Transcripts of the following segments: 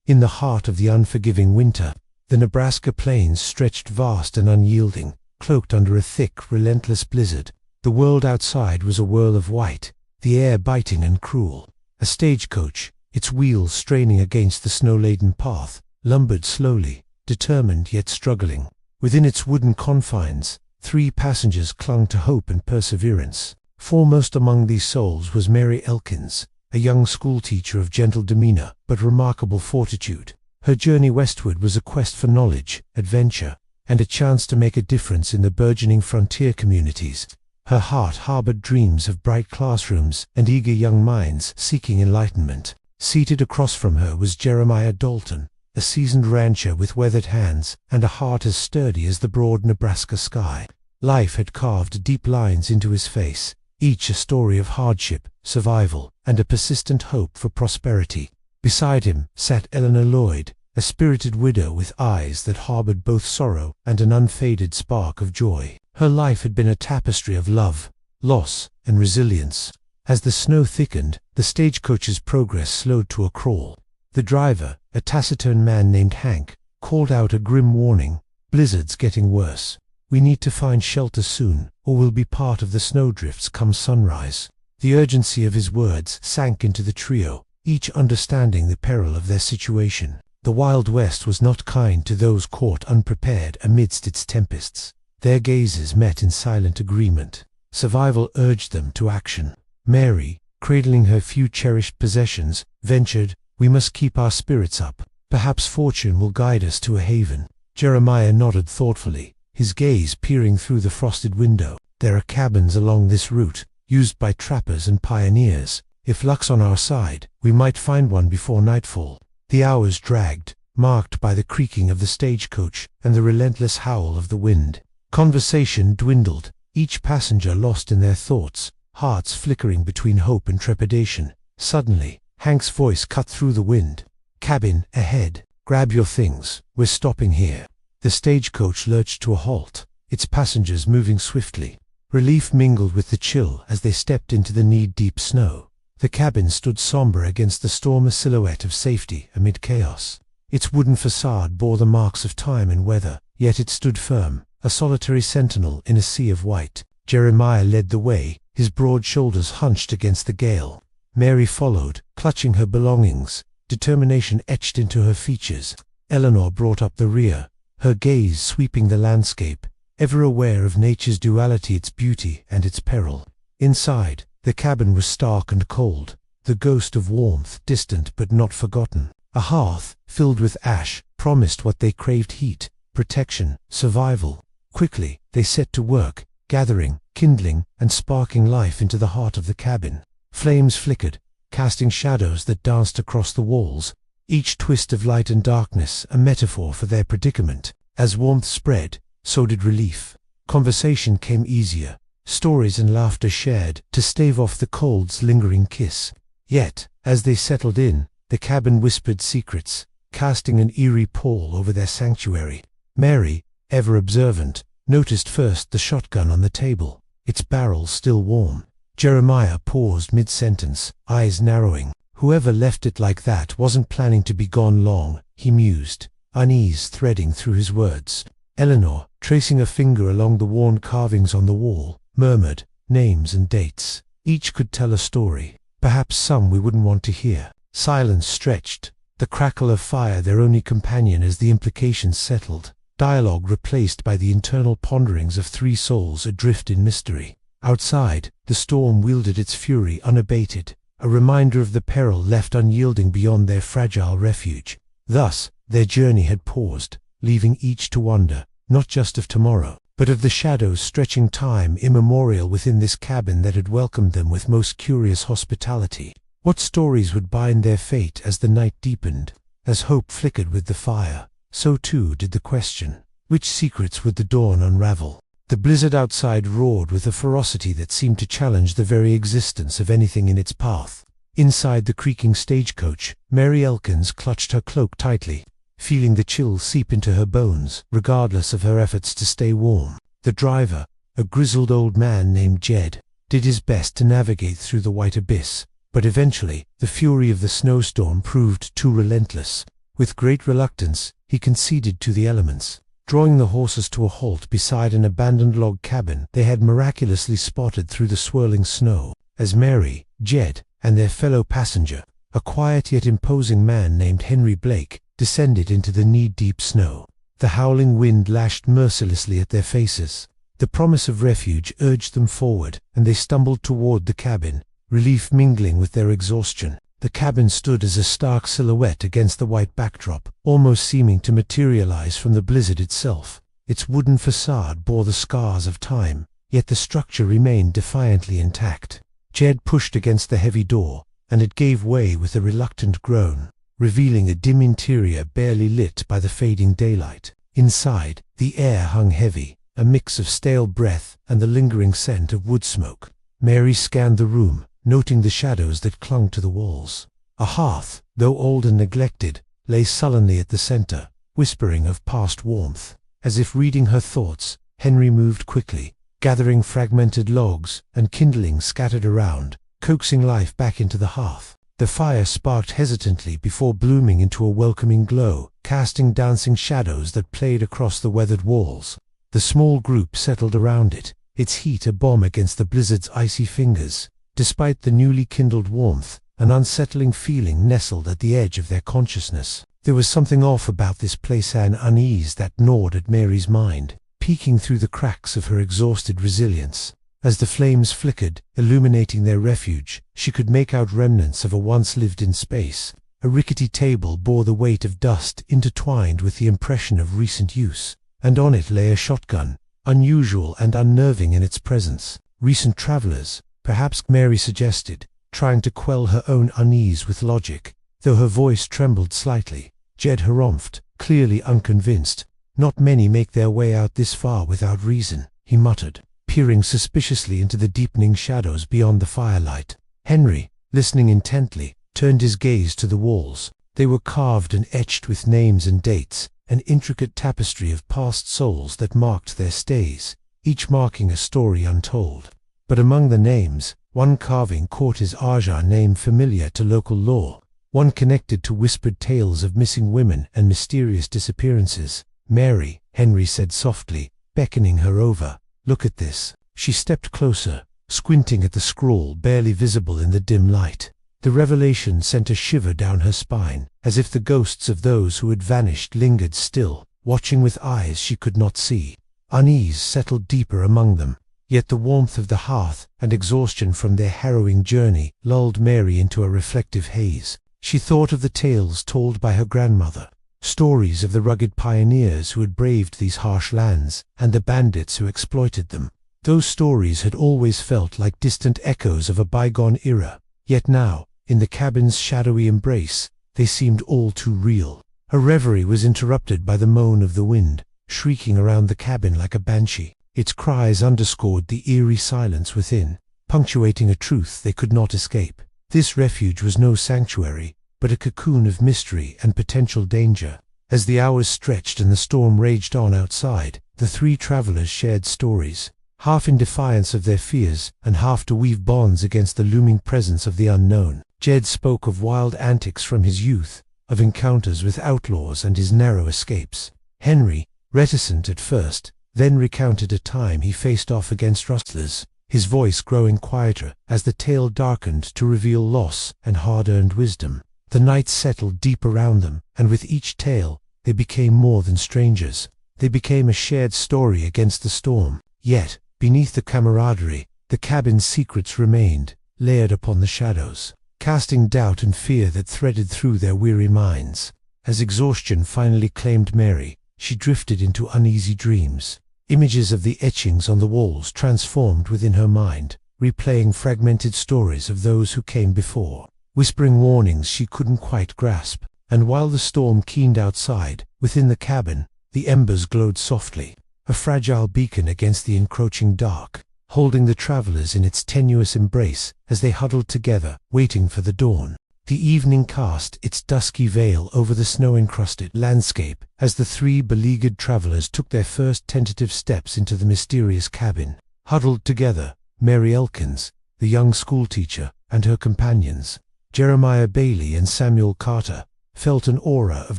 In the heart of the unforgiving winter, the Nebraska plains stretched vast and unyielding, cloaked under a thick, relentless blizzard. The world outside was a whirl of white, the air biting and cruel. A stagecoach, its wheels straining against the snow-laden path, lumbered slowly, determined yet struggling. Within its wooden confines, 3 passengers clung to hope and perseverance. Foremost among these souls was Mary Elkins, a young schoolteacher of gentle demeanor but remarkable fortitude. Her journey westward was a quest for knowledge, adventure, and a chance to make a difference in the burgeoning frontier communities. Her heart harbored dreams of bright classrooms and eager young minds seeking enlightenment. Seated across from her was Jeremiah Dalton, a seasoned rancher with weathered hands and a heart as sturdy as the broad Nebraska sky. Life had carved deep lines into his face, each a story of hardship, survival, and a persistent hope for prosperity. Beside him sat Eleanor Lloyd, a spirited widow with eyes that harbored both sorrow and an unfaded spark of joy. Her life had been a tapestry of love, loss, and resilience. As the snow thickened, the stagecoach's progress slowed to a crawl. The driver, a taciturn man named Hank, called out a grim warning: "Blizzard's getting worse. We need to find shelter soon, or we'll be part of the snowdrifts come sunrise." The urgency of his words sank into the trio, each understanding the peril of their situation. The Wild West was not kind to those caught unprepared amidst its tempests. Their gazes met in silent agreement. Survival urged them to action. Mary, cradling her few cherished possessions, ventured, "We must keep our spirits up. Perhaps fortune will guide us to a haven." Jeremiah nodded thoughtfully, his gaze peering through the frosted window. "There are cabins along this route, used by trappers and pioneers. If luck's on our side, we might find one before nightfall." The hours dragged, marked by the creaking of the stagecoach and the relentless howl of the wind. Conversation dwindled, each passenger lost in their thoughts, hearts flickering between hope and trepidation. Suddenly, Hank's voice cut through the wind. "Cabin ahead. Grab your things. We're stopping here." The stagecoach lurched to a halt, its passengers moving swiftly. Relief mingled with the chill as they stepped into the knee-deep snow. The cabin stood somber against the storm, a silhouette of safety amid chaos. Its wooden facade bore the marks of time and weather, yet it stood firm, a solitary sentinel in a sea of white. Jeremiah led the way, his broad shoulders hunched against the gale. Mary followed, clutching her belongings, determination etched into her features. Eleanor brought up the rear, her gaze sweeping the landscape, ever aware of nature's duality, its beauty and its peril. Inside, the cabin was stark and cold, the ghost of warmth distant but not forgotten. A hearth, filled with ash, promised what they craved: heat, protection, survival. Quickly, they set to work, gathering, kindling, and sparking life into the heart of the cabin. Flames flickered, casting shadows that danced across the walls, each twist of light and darkness a metaphor for their predicament. As warmth spread, so did relief. Conversation came easier, stories and laughter shared to stave off the cold's lingering kiss. Yet, as they settled in, the cabin whispered secrets, casting an eerie pall over their sanctuary. Mary, ever observant, noticed first the shotgun on the table, its barrel still warm. Jeremiah paused mid-sentence, eyes narrowing. Whoever left it like that wasn't planning to be gone long, he mused, unease threading through his words. Eleanor, tracing a finger along the worn carvings on the wall, murmured, "Names and dates. Each could tell a story. Perhaps some we wouldn't want to hear." Silence stretched, the crackle of fire their only companion as the implications settled. Dialogue replaced by the internal ponderings of 3 souls adrift in mystery. Outside, the storm wielded its fury unabated, a reminder of the peril left unyielding beyond their fragile refuge. Thus, their journey had paused, leaving each to wonder, not just of tomorrow, but of the shadows stretching time immemorial within this cabin that had welcomed them with most curious hospitality. What stories would bind their fate as the night deepened? As hope flickered with the fire, so too did the question: which secrets would the dawn unravel? The blizzard outside roared with a ferocity that seemed to challenge the very existence of anything in its path. Inside the creaking stagecoach, Mary Elkins clutched her cloak tightly, feeling the chill seep into her bones, regardless of her efforts to stay warm. The driver, a grizzled old man named Jed, did his best to navigate through the white abyss, but eventually the fury of the snowstorm proved too relentless. With great reluctance, he conceded to the elements. Drawing the horses to a halt beside an abandoned log cabin they had miraculously spotted through the swirling snow, as Mary, Jed, and their fellow passenger, a quiet yet imposing man named Henry Blake, descended into the knee-deep snow. The howling wind lashed mercilessly at their faces. The promise of refuge urged them forward, and they stumbled toward the cabin, relief mingling with their exhaustion. The cabin stood as a stark silhouette against the white backdrop, almost seeming to materialize from the blizzard itself. Its wooden facade bore the scars of time, yet the structure remained defiantly intact. Jed pushed against the heavy door, and it gave way with a reluctant groan, revealing a dim interior barely lit by the fading daylight. Inside, the air hung heavy, a mix of stale breath and the lingering scent of wood smoke. Mary scanned the room, noting the shadows that clung to the walls. A hearth, though old and neglected, lay sullenly at the center, whispering of past warmth. As if reading her thoughts, Henry moved quickly, gathering fragmented logs and kindling scattered around, coaxing life back into the hearth. The fire sparked hesitantly before blooming into a welcoming glow, casting dancing shadows that played across the weathered walls. The small group settled around it, its heat a balm against the blizzard's icy fingers. Despite the newly kindled warmth, an unsettling feeling nestled at the edge of their consciousness. There was something off about this place, an unease that gnawed at Mary's mind, peeking through the cracks of her exhausted resilience. As the flames flickered, illuminating their refuge, she could make out remnants of a once lived-in space. A rickety table bore the weight of dust intertwined with the impression of recent use, and on it lay a shotgun, unusual and unnerving in its presence. Recent travelers, perhaps, Mary suggested, trying to quell her own unease with logic, though her voice trembled slightly. Jed harumphed, clearly unconvinced. "Not many make their way out this far without reason," he muttered, peering suspiciously into the deepening shadows beyond the firelight. Henry, listening intently, turned his gaze to the walls. They were carved and etched with names and dates, an intricate tapestry of past souls that marked their stays, each marking a story untold. But among the names, one carving caught his Aja name familiar to local lore, one connected to whispered tales of missing women and mysterious disappearances. "Mary," Henry said softly, beckoning her over, "look at this." She stepped closer, squinting at the scroll barely visible in the dim light. The revelation sent a shiver down her spine, as if the ghosts of those who had vanished lingered still, watching with eyes she could not see. Unease settled deeper among them. Yet the warmth of the hearth and exhaustion from their harrowing journey lulled Mary into a reflective haze. She thought of the tales told by her grandmother, stories of the rugged pioneers who had braved these harsh lands, and the bandits who exploited them. Those stories had always felt like distant echoes of a bygone era, yet now, in the cabin's shadowy embrace, they seemed all too real. Her reverie was interrupted by the moan of the wind, shrieking around the cabin like a banshee. Its cries underscored the eerie silence within, punctuating a truth they could not escape. This refuge was no sanctuary, but a cocoon of mystery and potential danger. As the hours stretched and the storm raged on outside, the three travelers shared stories, half in defiance of their fears and half to weave bonds against the looming presence of the unknown. Jed spoke of wild antics from his youth, of encounters with outlaws and his narrow escapes. Henry, reticent at first, then recounted a time he faced off against rustlers, his voice growing quieter as the tale darkened to reveal loss and hard-earned wisdom. The night settled deep around them, and with each tale, they became more than strangers. They became a shared story against the storm. Yet, beneath the camaraderie, the cabin's secrets remained, layered upon the shadows, casting doubt and fear that threaded through their weary minds. As exhaustion finally claimed Mary, she drifted into uneasy dreams. Images of the etchings on the walls transformed within her mind, replaying fragmented stories of those who came before, whispering warnings she couldn't quite grasp. And while the storm keened outside, within the cabin, the embers glowed softly, a fragile beacon against the encroaching dark, holding the travelers in its tenuous embrace as they huddled together, waiting for the dawn. The evening cast its dusky veil over the snow-encrusted landscape as the three beleaguered travelers took their first tentative steps into the mysterious cabin. Huddled together, Mary Elkins, the young schoolteacher, and her companions, Jeremiah Bailey and Samuel Carter, felt an aura of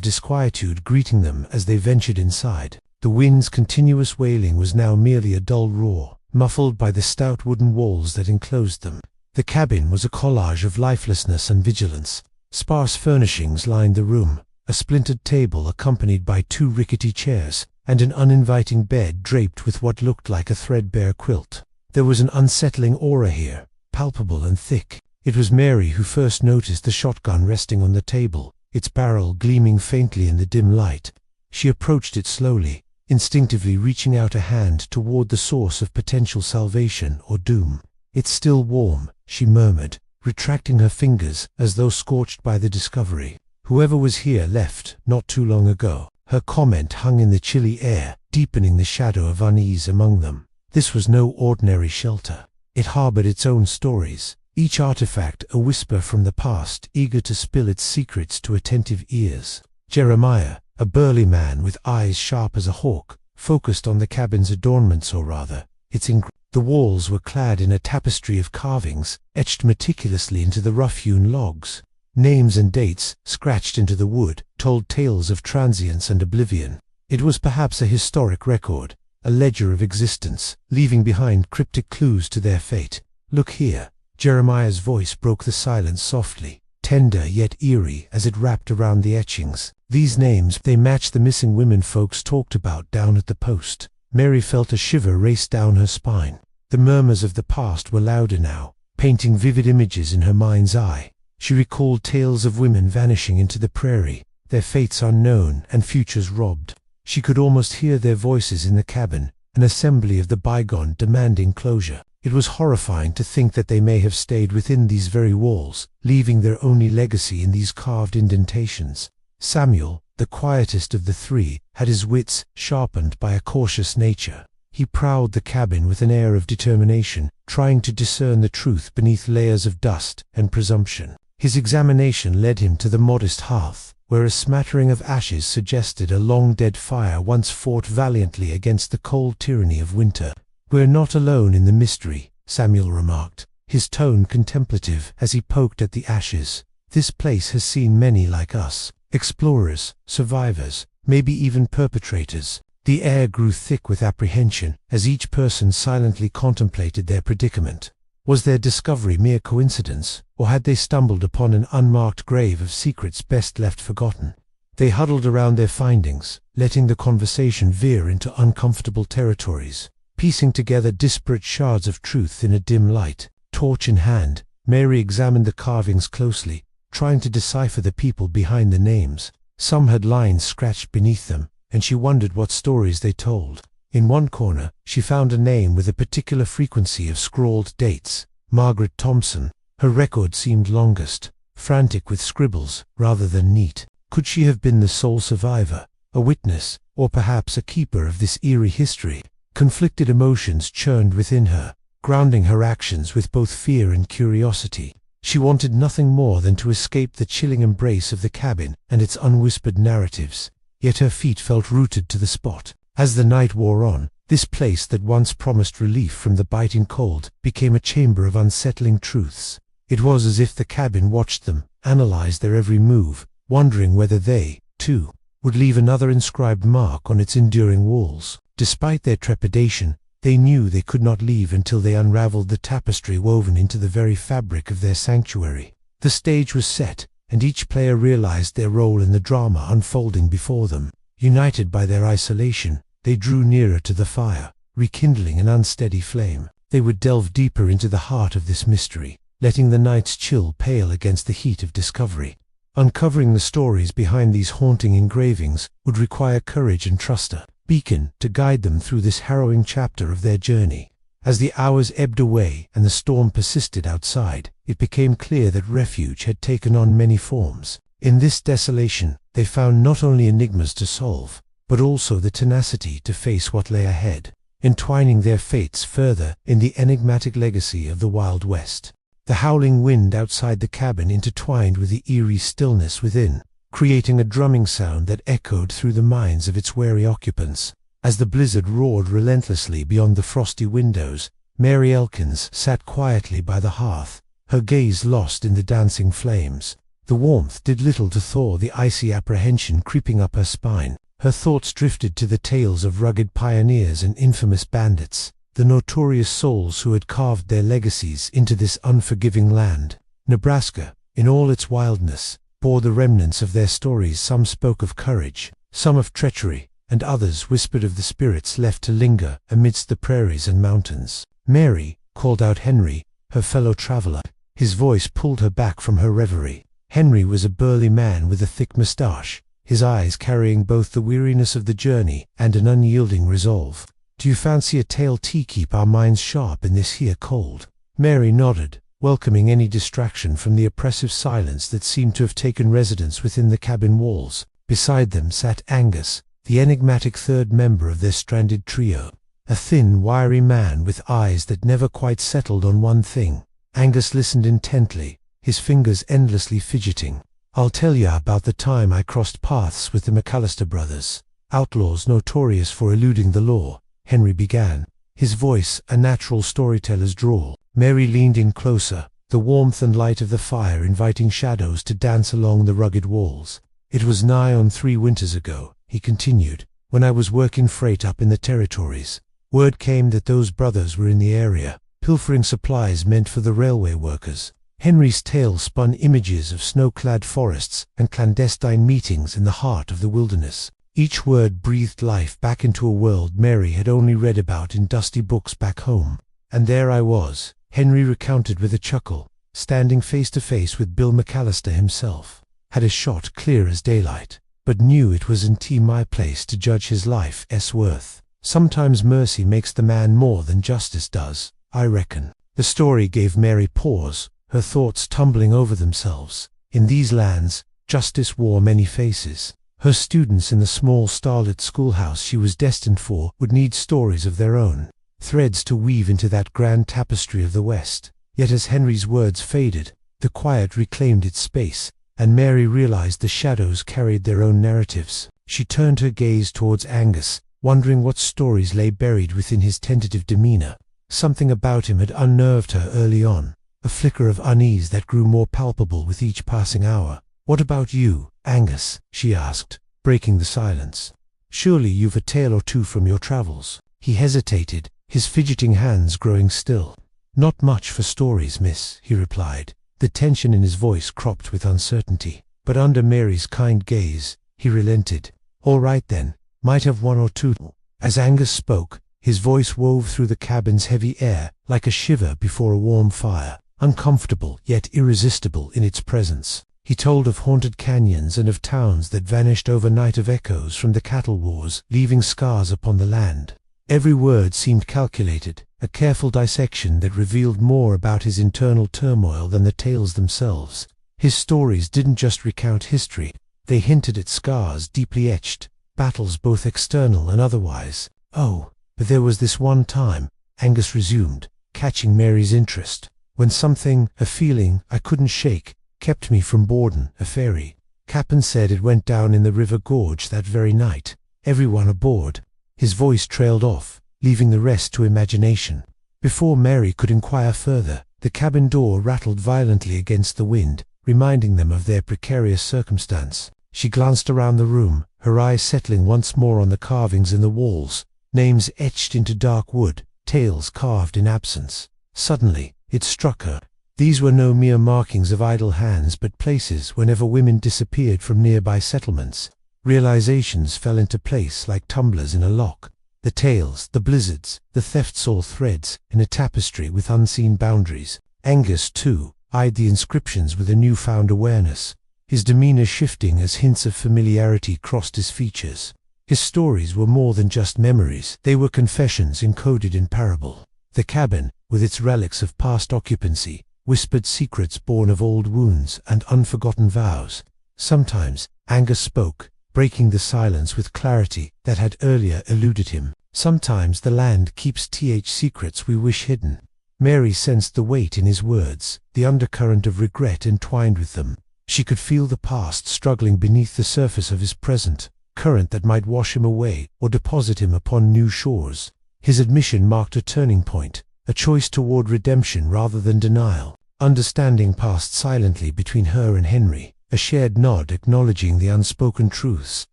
disquietude greeting them as they ventured inside. The wind's continuous wailing was now merely a dull roar, muffled by the stout wooden walls that enclosed them. The cabin was a collage of lifelessness and vigilance. Sparse furnishings lined the room, a splintered table accompanied by 2 rickety chairs, and an uninviting bed draped with what looked like a threadbare quilt. There was an unsettling aura here, palpable and thick. It was Mary who first noticed the shotgun resting on the table, its barrel gleaming faintly in the dim light. She approached it slowly, instinctively reaching out a hand toward the source of potential salvation or doom. "It's still warm," she murmured, retracting her fingers as though scorched by the discovery. "Whoever was here left not too long ago." Her comment hung in the chilly air, deepening the shadow of unease among them. This was no ordinary shelter. It harbored its own stories, each artifact a whisper from the past, eager to spill its secrets to attentive ears. Jeremiah, a burly man with eyes sharp as a hawk, focused on the cabin's adornments, or rather, the walls were clad in a tapestry of carvings, etched meticulously into the rough-hewn logs. Names and dates, scratched into the wood, told tales of transience and oblivion. It was perhaps a historic record, a ledger of existence, leaving behind cryptic clues to their fate. "Look here." Jeremiah's voice broke the silence softly, tender yet eerie as it wrapped around the etchings. "These names, they match the missing women folks talked about down at the post." Mary felt a shiver race down her spine. The murmurs of the past were louder now, painting vivid images in her mind's eye. She recalled tales of women vanishing into the prairie, their fates unknown and futures robbed. She could almost hear their voices in the cabin, an assembly of the bygone demanding closure. It was horrifying to think that they may have stayed within these very walls, leaving their only legacy in these carved indentations. Samuel, the quietest of the 3, had his wits sharpened by a cautious nature. He prowled the cabin with an air of determination, trying to discern the truth beneath layers of dust and presumption. His examination led him to the modest hearth, where a smattering of ashes suggested a long-dead fire once fought valiantly against the cold tyranny of winter. "We're not alone in the mystery," Samuel remarked, his tone contemplative as he poked at the ashes. "This place has seen many like us, explorers, survivors, maybe even perpetrators." The air grew thick with apprehension as each person silently contemplated their predicament. Was their discovery mere coincidence, or had they stumbled upon an unmarked grave of secrets best left forgotten? They huddled around their findings, letting the conversation veer into uncomfortable territories, piecing together disparate shards of truth in a dim light. Torch in hand, Mary examined the carvings closely, trying to decipher the people behind the names. Some had lines scratched beneath them, and she wondered what stories they told. In one corner, she found a name with a particular frequency of scrawled dates: Margaret Thompson. Her record seemed longest, frantic with scribbles rather than neat. Could she have been the sole survivor, a witness, or perhaps a keeper of this eerie history? Conflicted emotions churned within her, grounding her actions with both fear and curiosity. She wanted nothing more than to escape the chilling embrace of the cabin and its unwhispered narratives, yet her feet felt rooted to the spot. As the night wore on, this place that once promised relief from the biting cold became a chamber of unsettling truths. It was as if the cabin watched them, analyzed their every move, wondering whether they, too, would leave another inscribed mark on its enduring walls. Despite their trepidation, they knew they could not leave until they unraveled the tapestry woven into the very fabric of their sanctuary. The stage was set, and each player realized their role in the drama unfolding before them. United by their isolation, they drew nearer to the fire, rekindling an unsteady flame. They would delve deeper into the heart of this mystery, letting the night's chill pale against the heat of discovery. Uncovering the stories behind these haunting engravings would require courage and trust a beacon to guide them through this harrowing chapter of their journey. As the hours ebbed away and the storm persisted outside, it became clear that refuge had taken on many forms. In this desolation, they found not only enigmas to solve, but also the tenacity to face what lay ahead, entwining their fates further in the enigmatic legacy of the Wild West. The howling wind outside the cabin intertwined with the eerie stillness within, creating a drumming sound that echoed through the minds of its wary occupants. As the blizzard roared relentlessly beyond the frosty windows, Mary Elkins sat quietly by the hearth, her gaze lost in the dancing flames. The warmth did little to thaw the icy apprehension creeping up her spine. Her thoughts drifted to the tales of rugged pioneers and infamous bandits, the notorious souls who had carved their legacies into this unforgiving land. Nebraska, in all its wildness, bore the remnants of their stories. Some spoke of courage, some of treachery, and others whispered of the spirits left to linger amidst the prairies and mountains. "Mary," called out Henry, her fellow traveler. His voice pulled her back from her reverie. Henry was a burly man with a thick moustache, his eyes carrying both the weariness of the journey and an unyielding resolve. "Do you fancy a tale to keep our minds sharp in this here cold?" Mary nodded, welcoming any distraction from the oppressive silence that seemed to have taken residence within the cabin walls. Beside them sat Angus, the enigmatic third member of their stranded trio. A thin, wiry man with eyes that never quite settled on one thing. Angus listened intently, his fingers endlessly fidgeting. "I'll tell you about the time I crossed paths with the McAllister brothers, outlaws notorious for eluding the law," Henry began, his voice a natural storyteller's drawl. Mary leaned in closer, the warmth and light of the fire inviting shadows to dance along the rugged walls. "It was nigh on 3 winters ago," he continued, "when I was working freight up in the territories. Word came that those brothers were in the area, pilfering supplies meant for the railway workers." Henry's tale spun images of snow-clad forests and clandestine meetings in the heart of the wilderness. Each word breathed life back into a world Mary had only read about in dusty books back home. "And there I was," Henry recounted with a chuckle, "standing face to face with Bill McAllister himself. Had a shot clear as daylight, but knew it wasn't my place to judge his life's worth. Sometimes mercy makes the man more than justice does, I reckon." The story gave Mary pause, her thoughts tumbling over themselves. In these lands, justice wore many faces. Her students in the small starlit schoolhouse she was destined for would need stories of their own, threads to weave into that grand tapestry of the West. Yet as Henry's words faded, the quiet reclaimed its space, and Mary realized the shadows carried their own narratives. She turned her gaze towards Angus, wondering what stories lay buried within his tentative demeanor. Something about him had unnerved her early on, a flicker of unease that grew more palpable with each passing hour. "What about you, Angus?" she asked, breaking the silence. "Surely you've a tale or two from your travels." He hesitated, his fidgeting hands growing still. "Not much for stories, miss," he replied, the tension in his voice cropped with uncertainty. But under Mary's kind gaze, he relented. "All right then, might have one or two." As Angus spoke, his voice wove through the cabin's heavy air like a shiver before a warm fire, uncomfortable yet irresistible in its presence. He told of haunted canyons and of towns that vanished overnight, of echoes from the cattle wars, leaving scars upon the land. Every word seemed calculated, a careful dissection that revealed more about his internal turmoil than the tales themselves. His stories didn't just recount history, they hinted at scars deeply etched, battles both external and otherwise. "Oh, but there was this one time," Angus resumed, catching Mary's interest, "when something, a feeling I couldn't shake, kept me from Borden, a ferry. Cap'n said it went down in the river gorge that very night. Everyone aboard." His voice trailed off, leaving the rest to imagination. Before Mary could inquire further, the cabin door rattled violently against the wind, reminding them of their precarious circumstance. She glanced around the room, her eyes settling once more on the carvings in the walls, names etched into dark wood, tales carved in absence. Suddenly, it struck her. These were no mere markings of idle hands, but places whenever women disappeared from nearby settlements. Realizations fell into place like tumblers in a lock. The tales, the blizzards, the thefts, all threads in a tapestry with unseen boundaries. Angus, too, eyed the inscriptions with a newfound awareness, his demeanor shifting as hints of familiarity crossed his features. His stories were more than just memories, they were confessions encoded in parable. The cabin, with its relics of past occupancy, whispered secrets born of old wounds and unforgotten vows. Sometimes, Angus spoke, breaking the silence with clarity that had earlier eluded him. "Sometimes the land keeps secrets we wish hidden." Mary sensed the weight in his words, the undercurrent of regret entwined with them. She could feel the past struggling beneath the surface of his present, current that might wash him away or deposit him upon new shores. His admission marked a turning point, a choice toward redemption rather than denial. Understanding passed silently between her and Henry. a shared nod acknowledging the unspoken truths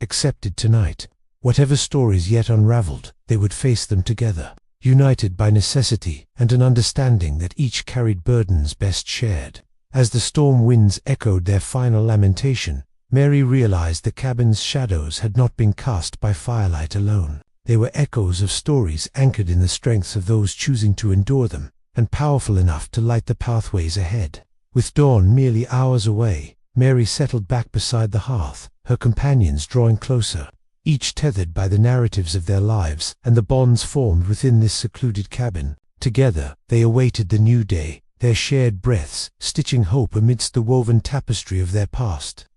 accepted tonight. Whatever stories yet unraveled, they would face them together, united by necessity and an understanding that each carried burdens best shared. As the storm winds echoed their final lamentation, Mary realized the cabin's shadows had not been cast by firelight alone. They were echoes of stories anchored in the strengths of those choosing to endure them, and powerful enough to light the pathways ahead. With dawn merely hours away, Mary settled back beside the hearth, her companions drawing closer, each tethered by the narratives of their lives and the bonds formed within this secluded cabin. Together, they awaited the new day, their shared breaths stitching hope amidst the woven tapestry of their past.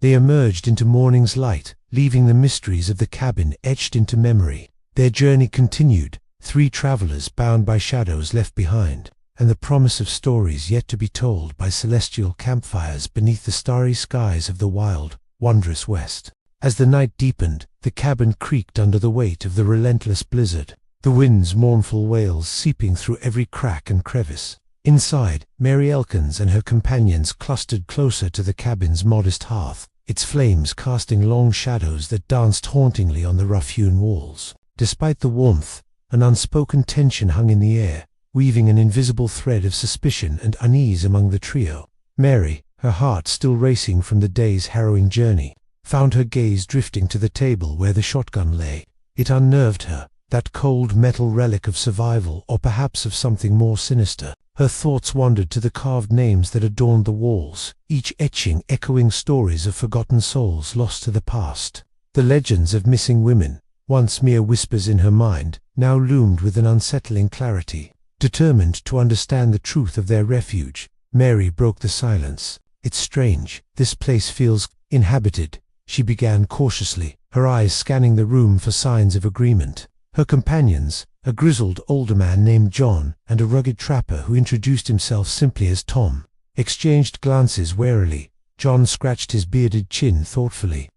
They emerged into morning's light, leaving the mysteries of the cabin etched into memory. Their journey continued, 3 travelers bound by shadows left behind, and the promise of stories yet to be told by celestial campfires beneath the starry skies of the wild, wondrous West. As the night deepened, the cabin creaked under the weight of the relentless blizzard, the wind's mournful wails seeping through every crack and crevice. Inside, Mary Elkins and her companions clustered closer to the cabin's modest hearth, its flames casting long shadows that danced hauntingly on the rough-hewn walls. Despite the warmth, an unspoken tension hung in the air, weaving an invisible thread of suspicion and unease among the trio. Mary, her heart still racing from the day's harrowing journey, found her gaze drifting to the table where the shotgun lay. It unnerved her, that cold metal relic of survival or perhaps of something more sinister. Her thoughts wandered to the carved names that adorned the walls, each etching echoing stories of forgotten souls lost to the past. The legends of missing women, once mere whispers in her mind, now loomed with an unsettling clarity. Determined to understand the truth of their refuge, Mary broke the silence. "It's strange, this place feels inhabited," she began cautiously, her eyes scanning the room for signs of agreement. Her companions, a grizzled older man named John and a rugged trapper who introduced himself simply as Tom, exchanged glances warily. John scratched his bearded chin thoughtfully.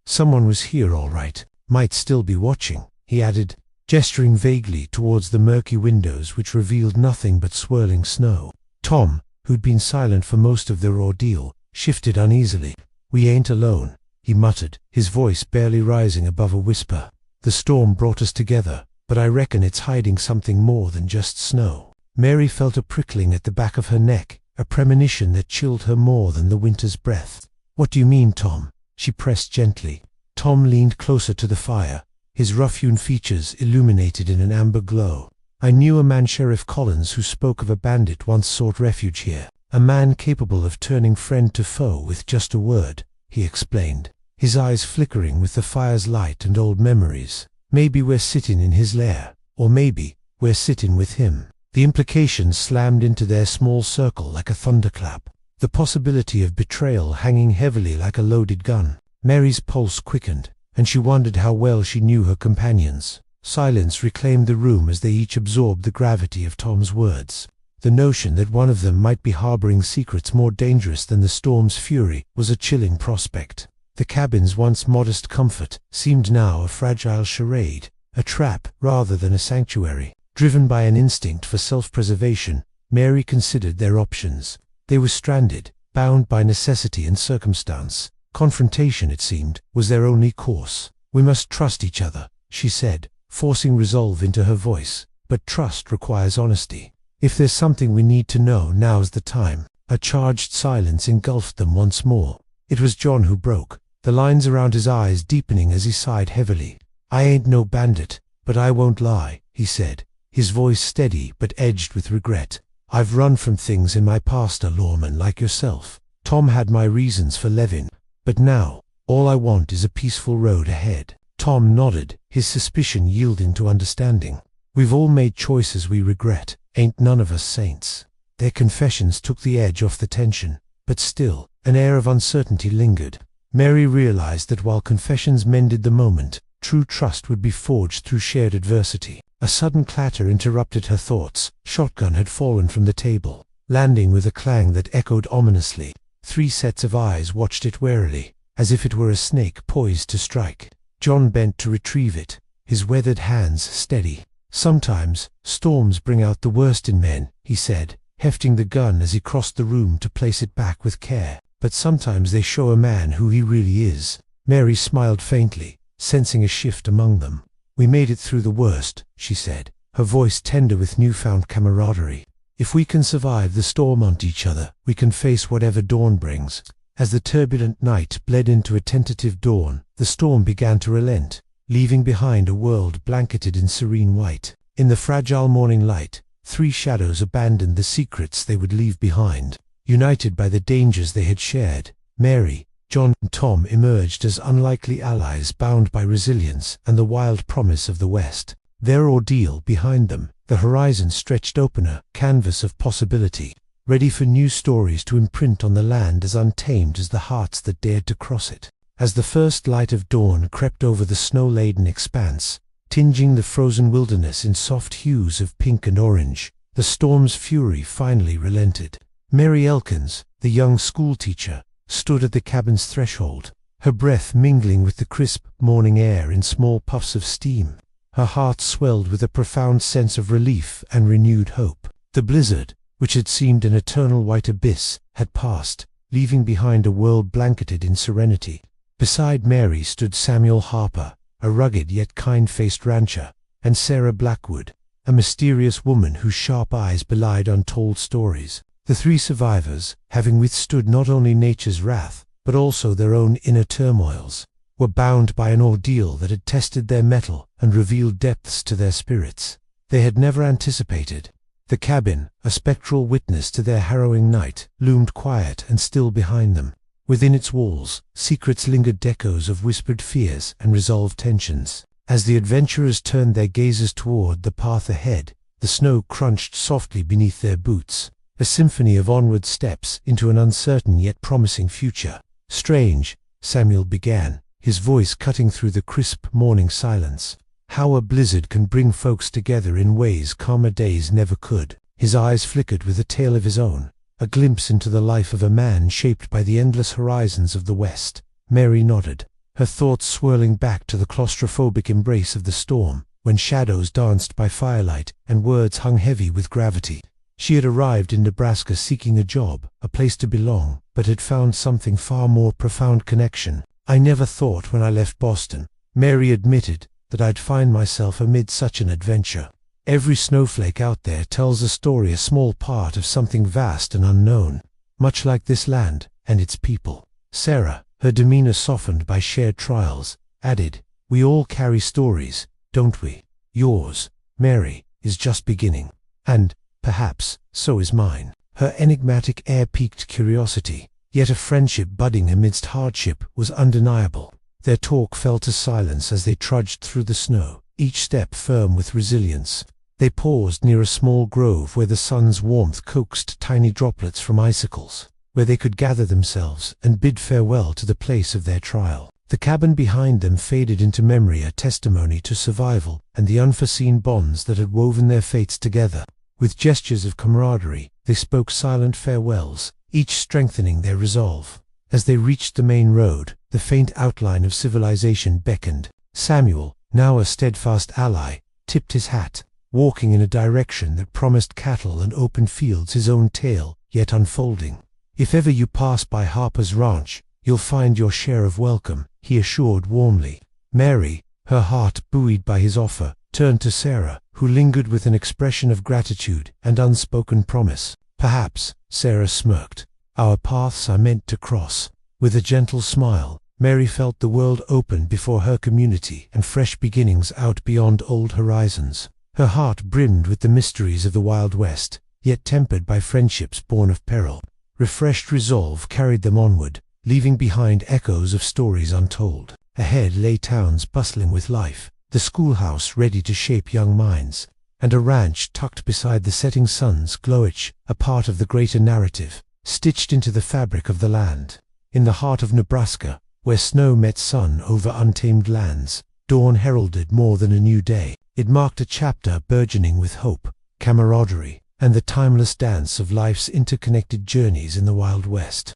Someone was here all right, might still be watching," he added, gesturing vaguely towards the murky windows which revealed nothing but swirling snow. Tom, who'd been silent for most of their ordeal, shifted uneasily. "We ain't alone," he muttered, his voice barely rising above a whisper. "The storm brought us together, but I reckon it's hiding something more than just snow." Mary felt a prickling at the back of her neck, a premonition that chilled her more than the winter's breath. "What do you mean, Tom?" she pressed gently. Tom leaned closer to the fire, his rough-hewn features illuminated in an amber glow. "I knew a man, Sheriff Collins, who spoke of a bandit once sought refuge here, a man capable of turning friend to foe with just a word," he explained, his eyes flickering with the fire's light and old memories. "Maybe we're sitting in his lair, or maybe we're sitting with him." The implications slammed into their small circle like a thunderclap, the possibility of betrayal hanging heavily like a loaded gun. Mary's pulse quickened, and she wondered how well she knew her companions. Silence reclaimed the room as they each absorbed the gravity of Tom's words. The notion that one of them might be harboring secrets more dangerous than the storm's fury was a chilling prospect. The cabin's once modest comfort seemed now a fragile charade, a trap rather than a sanctuary. Driven by an instinct for self-preservation, Mary considered their options. They were stranded, bound by necessity and circumstance. Confrontation, it seemed, was their only course. "We must trust each other," she said, forcing resolve into her voice. "But trust requires honesty. If there's something we need to know, now's the time." A charged silence engulfed them once more. It was John who broke, the lines around his eyes deepening as he sighed heavily. "I ain't no bandit, but I won't lie," he said, his voice steady but edged with regret. "I've run from things in my past, a lawman like yourself. Tom had my reasons for living, but now, all I want is a peaceful road ahead." Tom nodded, his suspicion yielding to understanding. "We've all made choices we regret, ain't none of us saints." Their confessions took the edge off the tension, but still, an air of uncertainty lingered. Mary realized that while confessions mended the moment, true trust would be forged through shared adversity. A sudden clatter interrupted her thoughts. Shotgun had fallen from the table, landing with a clang that echoed ominously. 3 sets of eyes watched it warily, as if it were a snake poised to strike. John bent to retrieve it, his weathered hands steady. "Sometimes, storms bring out the worst in men," he said, hefting the gun as he crossed the room to place it back with care. "But sometimes they show a man who he really is." Mary smiled faintly, sensing a shift among them. "We made it through the worst," she said, her voice tender with newfound camaraderie. "If we can survive the storm on each other, we can face whatever dawn brings." As the turbulent night bled into a tentative dawn, the storm began to relent, leaving behind a world blanketed in serene white. In the fragile morning light, three shadows abandoned the secrets they would leave behind. United by the dangers they had shared, Mary, John, and Tom emerged as unlikely allies bound by resilience and the wild promise of the West. Their ordeal behind them, the horizon stretched open a canvas of possibility, ready for new stories to imprint on the land as untamed as the hearts that dared to cross it. As the first light of dawn crept over the snow-laden expanse, tinging the frozen wilderness in soft hues of pink and orange, the storm's fury finally relented. Mary Elkins, the young schoolteacher, stood at the cabin's threshold, her breath mingling with the crisp morning air in small puffs of steam. Her heart swelled with a profound sense of relief and renewed hope. The blizzard, which had seemed an eternal white abyss, had passed, leaving behind a world blanketed in serenity. Beside Mary stood Samuel Harper, a rugged yet kind-faced rancher, and Sarah Blackwood, a mysterious woman whose sharp eyes belied untold stories. The three survivors, having withstood not only nature's wrath, but also their own inner turmoils, were bound by an ordeal that had tested their mettle and revealed depths to their spirits they had never anticipated. The cabin, a spectral witness to their harrowing night, loomed quiet and still behind them. Within its walls, secrets lingered, echoes of whispered fears and resolved tensions. As the adventurers turned their gazes toward the path ahead, the snow crunched softly beneath their boots, a symphony of onward steps into an uncertain yet promising future. "Strange," Samuel began, his voice cutting through the crisp morning silence. "How a blizzard can bring folks together in ways calmer days never could." His eyes flickered with a tale of his own, a glimpse into the life of a man shaped by the endless horizons of the West. Mary nodded, her thoughts swirling back to the claustrophobic embrace of the storm, when shadows danced by firelight and words hung heavy with gravity. She had arrived in Nebraska seeking a job, a place to belong, but had found something far more profound: connection. "I never thought when I left Boston," Mary admitted, "that I'd find myself amid such an adventure. Every snowflake out there tells a story, a small part of something vast and unknown, much like this land and its people." Sarah, her demeanor softened by shared trials, added, "We all carry stories, don't we? Yours, Mary, is just beginning. And, perhaps, so is mine." Her enigmatic air piqued curiosity, yet a friendship budding amidst hardship was undeniable. Their talk fell to silence as they trudged through the snow, each step firm with resilience. They paused near a small grove where the sun's warmth coaxed tiny droplets from icicles, where they could gather themselves and bid farewell to the place of their trial. The cabin behind them faded into memory, a testimony to survival and the unforeseen bonds that had woven their fates together. With gestures of camaraderie, they spoke silent farewells, each strengthening their resolve. As they reached the main road, the faint outline of civilization beckoned. Samuel, now a steadfast ally, tipped his hat, walking in a direction that promised cattle and open fields, his own tale yet unfolding. "If ever you pass by Harper's ranch, you'll find your share of welcome," he assured warmly. Mary, her heart buoyed by his offer, turned to Sarah, who lingered with an expression of gratitude and unspoken promise. "Perhaps," Sarah smirked, "our paths are meant to cross." With a gentle smile, Mary felt the world open before her community and fresh beginnings out beyond old horizons. Her heart brimmed with the mysteries of the Wild West, yet tempered by friendships born of peril. Refreshed resolve carried them onward, leaving behind echoes of stories untold. Ahead lay towns bustling with life, the schoolhouse ready to shape young minds, and a ranch tucked beside the setting sun's glowage, a part of the greater narrative, stitched into the fabric of the land. In the heart of Nebraska, where snow met sun over untamed lands, dawn heralded more than a new day. It marked a chapter burgeoning with hope, camaraderie, and the timeless dance of life's interconnected journeys in the Wild West.